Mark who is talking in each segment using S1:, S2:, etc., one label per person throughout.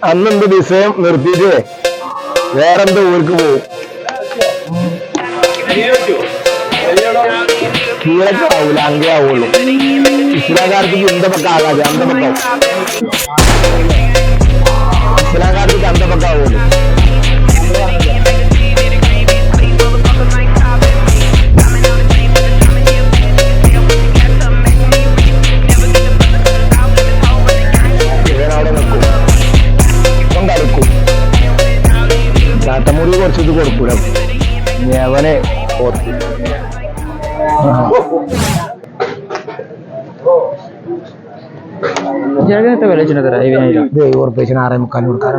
S1: അന്നെന്ത് വിഷയം നിർത്തിയിട്ട് വേറെന്ത് ഊർക്ക് പോവും. കീഴൊക്കെ ആവൂല, അങ്ങേ ആവുള്ളൂ. ഇസ്ലാംകാർക്ക് ഇന്ത ആകാതെ അന്തപക്കാവും. ഇസ്ലാംകാർക്ക് അന്തപക്കാവുള്ളൂ. ചാട്ടമുറി കുറച്ചിട്ട് കൊടുക്കൂല. അവനെ ഓർത്തി ഉറപ്പിച്ചിന് 6.25 കൊടുക്കാം.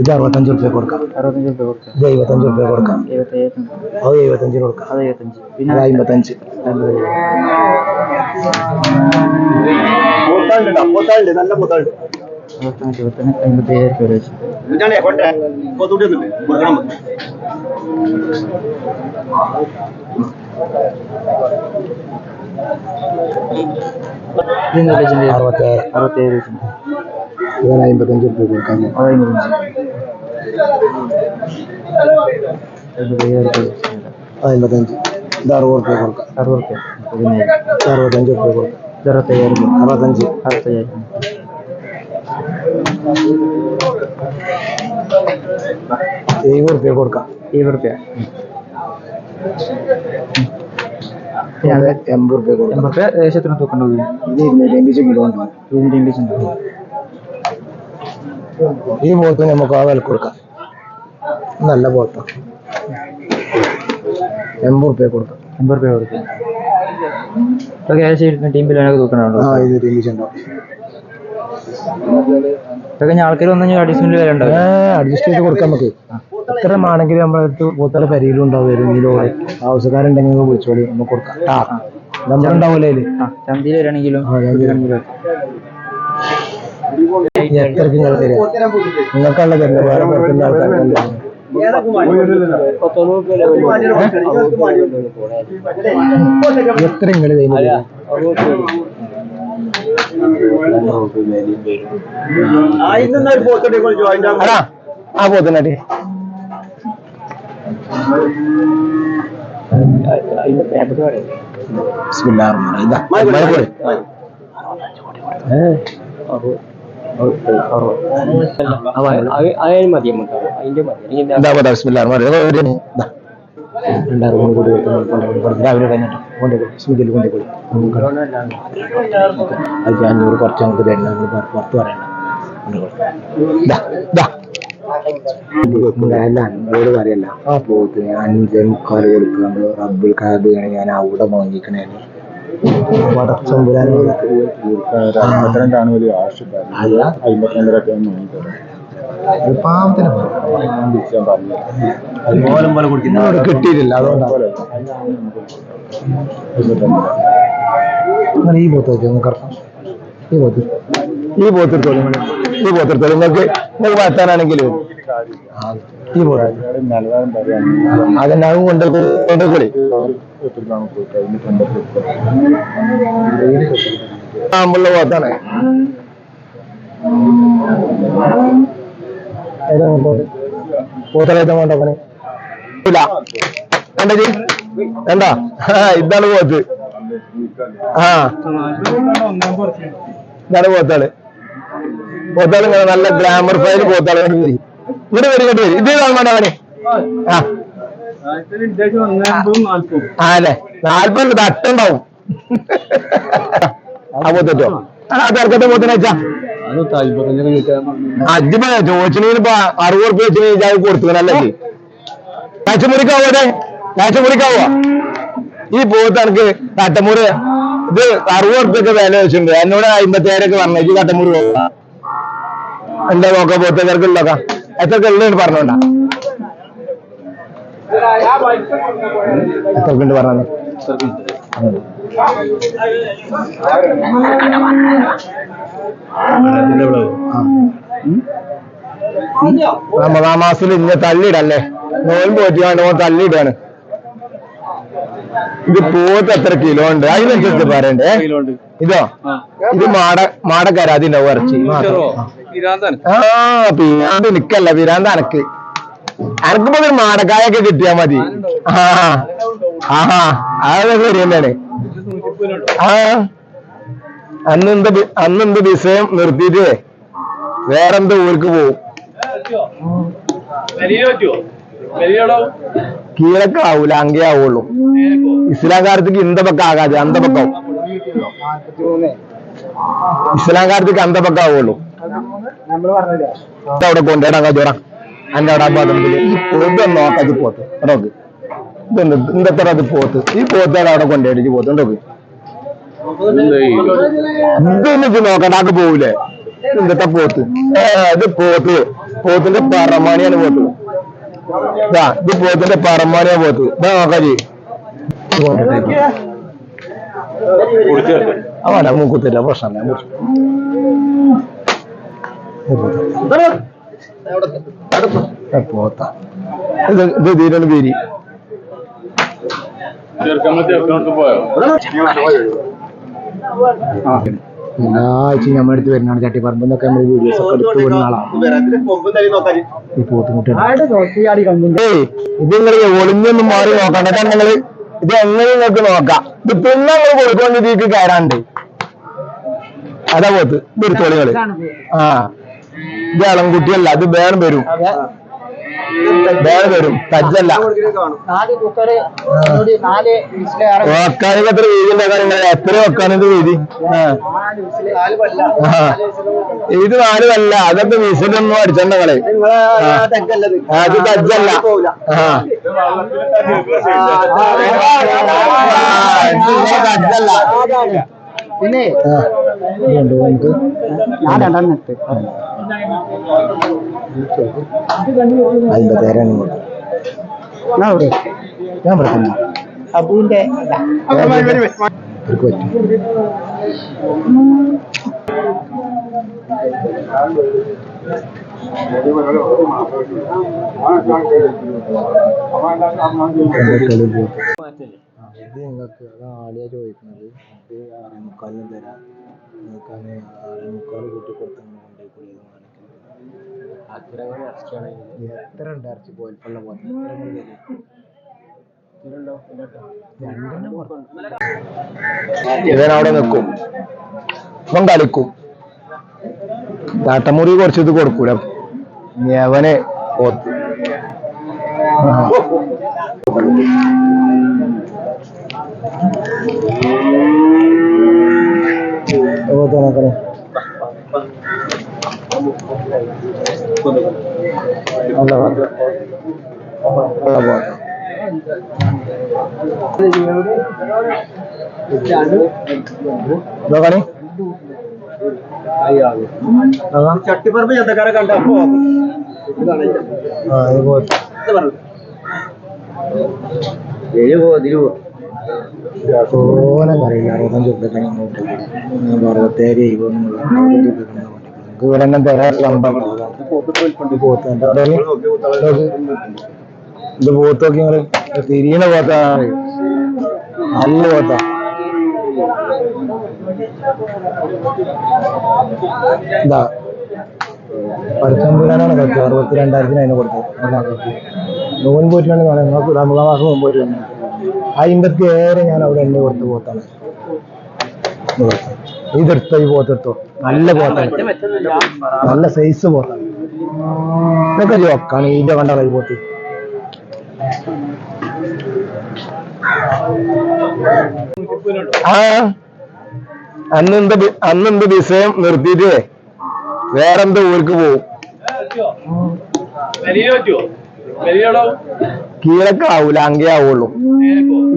S1: ഇത് 65 റുപ്യ കൊടുക്കാം. ഇത് 75 റുപ്യ കൊടുക്കാം. അത് 75 കൊടുക്കാം. അത് 55. നല്ല മുത്താളുണ്ട്. 55,000 വെച്ച് ഇതിന് 55 റുപ്യ കൊടുക്കാം. 55. ഇത് 60 റുപ്യ കൊടുക്കാം. 60 റുപ്യ. 65 റുപ്യ കൊടുക്കാം. 65. 65. 70 റുപ്യ കൊടുക്കാം. 70 റുപ്യ. 80 റുപ്യ കൊടുക്കാം. 80 റുപ്യ ദേശത്തിന് തൂക്കണ്ടത്. ഇത് 250 കിലോ ഉണ്ട്. 250. ഈ പോത്ത് നമുക്ക് ആ വില കൊടുക്കാം. നല്ല പോത്ത 80 റുപ്യ കൊടുക്കാം. 80 റുപ്യ കൊടുക്കാം. ടീമിലാണ് തൂക്കണോ? ആ, ഇത് ടീമിച്ചുണ്ടോ. ആൾക്കാർ വന്നു അഡ്ജസ്റ്റ്മെന്റ് വില ഉണ്ടാവും. അഡ്ജസ്റ്റ് ചെയ്ത് കൊടുക്കാം നമുക്ക്. എത്ര ആണെങ്കിലും നമ്മളടുത്ത് പോത്തയുടെ പരിയിലും ഉണ്ടാവും. വരുമെങ്കിലോ ആവശ്യക്കാരുണ്ടെങ്കിൽ വിളിച്ചോളി, നമുക്ക് കൊടുക്കാം. നമ്മളുണ്ടാവൂലേ ചന്തയിൽ വരാണെങ്കിലും എത്രക്ക് നിങ്ങൾ തരാം. നിങ്ങൾക്കുള്ള തന്നെ വേറെ പുറത്തുള്ള ആൾക്കാരുണ്ട്. എത്ര നിങ്ങൾ കഴിഞ്ഞ ആ പോത്തനാട്ടി രാവിലെ സ്മിതിൽ കൊണ്ടുപോയി 500 കുറച്ച് നമുക്ക് തരണം. പുറത്ത് പറയണ്ട. നിങ്ങളോട് പറയല്ല. ആ പോത്തിന് 5.25 കൊടുക്കാണ്ട് റബ്ബുൽ കാബിയാണ് ഞാൻ അവിടെ വാങ്ങിക്കണേ. വടച്ചമ്പുരാൻ കിട്ടിയിട്ടില്ല. അതുകൊണ്ടാണ് ഈ പോത്ത് വെച്ചാൽ ഈ പോത്തെടുത്തോളൂ. നിങ്ങൾക്ക് വളർത്താനാണെങ്കിലും ഈ പോത്ത് അതെല്ലാം കൊണ്ടുപോയി ആമ്പുള്ള പോത്താണ്. പോത്തലായിട്ട് വേണ്ടപ്പനെ എന്താ ഇതാണ് പോത്ത്. ഇതാണ് പോത്താള്. ഇങ്ങനെ നല്ല ഗ്ലാമർ ഫയൽ പോത്താള്. ഇങ്ങോട്ട് വരും. ഇത് വേണ്ട അവനെ. അല്ലേ 40 തട്ടുണ്ടാവും. ആ പോത്തോ തിരക്കത്തെ പോത്തിനെ വെച്ചാ അജ്മ ചോദിച്ചിന് 60 റുപ്യ വെച്ച് കൊടുത്തുനല്ലേ. കാശമുറിക്കാവോ ഈ പോത്ത് എനിക്ക് കട്ടമുറി? ഇത് 60 റുപ്യൊക്കെ വില വെച്ചിട്ടുണ്ട്. എന്നോട് 57 പറഞ്ഞു. ഈ കട്ടമുറി പോകാം. എന്താ നോക്കാം പോത്തേക്കാർക്ക് നോക്കാം. എത്രക്ക് ഉള്ളു പറഞ്ഞോണ്ടാ. എത്രക്കുണ്ട് പറഞ്ഞു. റമദാൻ മാസത്തിൽ ഇന്ന് തള്ളിയിടല്ലേ. നോമ്പ് പറ്റിയാണ്ട് തള്ളിയിടാണ്. ഇത് പോത്ത് എത്ര കിലോ ഉണ്ട് അതിനനുസരിച്ച് പറയണ്ടേ. ഇതോ ഇത് മാടക്കരാതി ഉണ്ടാവും ഇറച്ചി. പിരാന്ത് നിക്കല്ല, പിരാന്ത് അനക്ക് അനക്കുമ്പോ ഒരു മാടക്കായൊക്കെ കിട്ടിയാ മതി. അതൊക്കെ ശരി തന്നെയാണ്. അന്നെന്ത് വിഷയം നിർത്തിയിട്ട് വേറെന്ത് ഊർക്ക് പോവും. കീഴൊക്കെ ആവൂല, അങ്കേ ആവുള്ളൂ. ഇസ്ലാംകാരത്തേക്ക് ഇന്ത ആകാതെ അന്തപക്കാവും. ഇസ്ലാംകാരത്തേക്ക് അന്തപക്ക ആവുള്ളൂ. അവിടെ കൊണ്ടുവരാൻ ചോറ അന്റെ അവിടെ പതിനത്തില് ഈ പോത്ത് നോക്കാതി പോത്ത് നോക്ക്. ഇതുണ്ട് ഇന്നത്തെ അത് പോത്ത്. ഈ പോത്താണ് അവിടെ കൊണ്ടുപോയിട്ട് പോത്ത് നോക്ക്. ഇതൊന്നും നോക്കണ്ടാക്ക് പോവൂലേ ഇന്നത്തെ പോത്ത്. ഇത് പോത്തിന്റെ പറമാണിയാണ് പോത്ത്. ഇത് പോത്തിന്റെ പറമാണിയാ പോത്ത്. ഇതാ നോക്കാജി അവനെ മൂക്കുത്തില്ല പ്രശ്നം. പോത്ത ഇത് തീരാണ് പേരി. എല്ലാ ആഴ്ചയും നമ്മളെടുത്ത് വരുന്നതാണ് ചട്ടിപ്പറമ്പെന്നൊക്കെ നമ്മള് വീഡിയോസ് ഒക്കെ എടുത്ത് വരുന്ന ആളാണ് ഈ പോത്തുമുട്ടാണ്. ഇത് നിങ്ങള് ഒളിഞ്ഞൊന്നും മാറി നോക്കണ്ട. നിങ്ങള് ഇത് എങ്ങനെ നിങ്ങൾക്ക് നോക്കാം. ഇത് പിന്നെ നമ്മൾ കൊടുക്കൊണ്ട് ഇതിക്ക് കയറാണ്ട് അതാ പോത്ത്. ഇതൊരു തൊളികള്. ഇത് ഇളംകുട്ടിയല്ല, അത് വേണം വരും തജ്ജല്ല. വെക്കാനൊക്കെ എത്ര വീതി ഉണ്ടാക്കാൻ എത്ര വെക്കാനിത് വീതി? ഇത് 4 അല്ല, അതൊക്കെ വിസിലൊന്നും അടിച്ചങ്ങളെ. അത് തജ്ജല്ല. തജ്ജല്ല. പിന്നെ നമുക്ക് ഞാൻ 50,000 ഞാൻ പറഞ്ഞു അബുവിന്റെ ഇത് നിങ്ങൾക്ക് അതാണ് ആളിയാ ചോദിക്കുന്നത്. ഇത് 6.25 തരാം. നിങ്ങൾക്ക് 6.25 കൂട്ടി കൊടുത്താൽ കൊണ്ടുപോയി എത്ര ഉണ്ട് ഇറച്ചി പോയപ്പുള്ള പോലെ ഇവനവിടെ നിൽക്കും, ഇവൻ കളിക്കും. താട്ടമുറി കുറച്ച് ഇത് കൊടുക്കൂല. അവനെ പോത്ത് നോക്കണേ.
S2: ചട്ടിപ്പറമ്പ് ചന്തക്കാരെ കണ്ടപ്പോ
S1: തോനെ പറയില്ല. 65 ഉറുപ്പിക 67 ഇവരെന്നെ തരാൻ സംഭവം. ഇത് പോത്ത് നോക്കി നിങ്ങള് തിരിയണ പോത്താണ്. നല്ല പോത്താ. ഇതാ പഠിച്ചമ്പൂരാനാണ് കത്ത് 62,000 അതിനെ കൊടുത്തത്. ലോൺ പോയിട്ടാണ് നിങ്ങൾക്ക് 3 മാസം മുമ്പ് ഒരു 57 ഞാൻ അവിടെ എണ്ണ കൊടുത്ത് പോത്താണ്. ഇതെടുത്തോ, ഈ പോത്തെടുത്തോ. നല്ല പോത്താണ്, നല്ല സൈസ് പോത്താണ്. ഇതൊക്കെ ചോക്കാണ് ഇതിന്റെ കണ്ട കൈ പോത്ത്. അന്നെന്ത് വിഷയം നിർത്തിയിട്ട് വേറെന്ത് ഊർക്ക് പോവും. കീഴൊക്കെ ആവൂല, അങ്കേ ആവുള്ളൂ.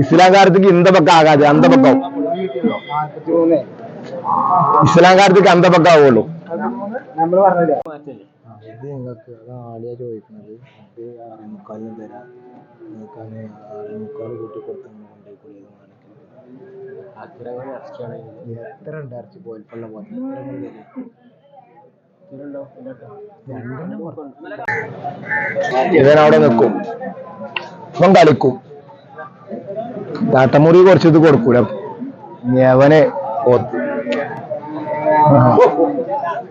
S1: ഇസ്ലാംകാരത്തേക്ക് ഇന്ത ആകാതെ അന്തപക്കാവും. ഇസ്ലാംകാരത്തേക്ക് അന്തപക്ക ആവുള്ളൂ. ഇത് നിങ്ങൾക്ക് അതാണ് ആളിയാ ചോദിക്കുന്നത്. ഇത് 6.25 തരാം. നിങ്ങൾക്ക് 6.25 കൂട്ടി കൊടുത്താൽ കൊണ്ടുപോയി. എത്ര ഉണ്ട് ഇറച്ചി പോയപ്പുള്ള പോലെ ഇവനവിടെ നിൽക്കും, ഇവൻ കളിക്കും. തട്ടമുറി കുറച്ച് ഇത് കൊടുക്കൂല അവനെ പോത്ത്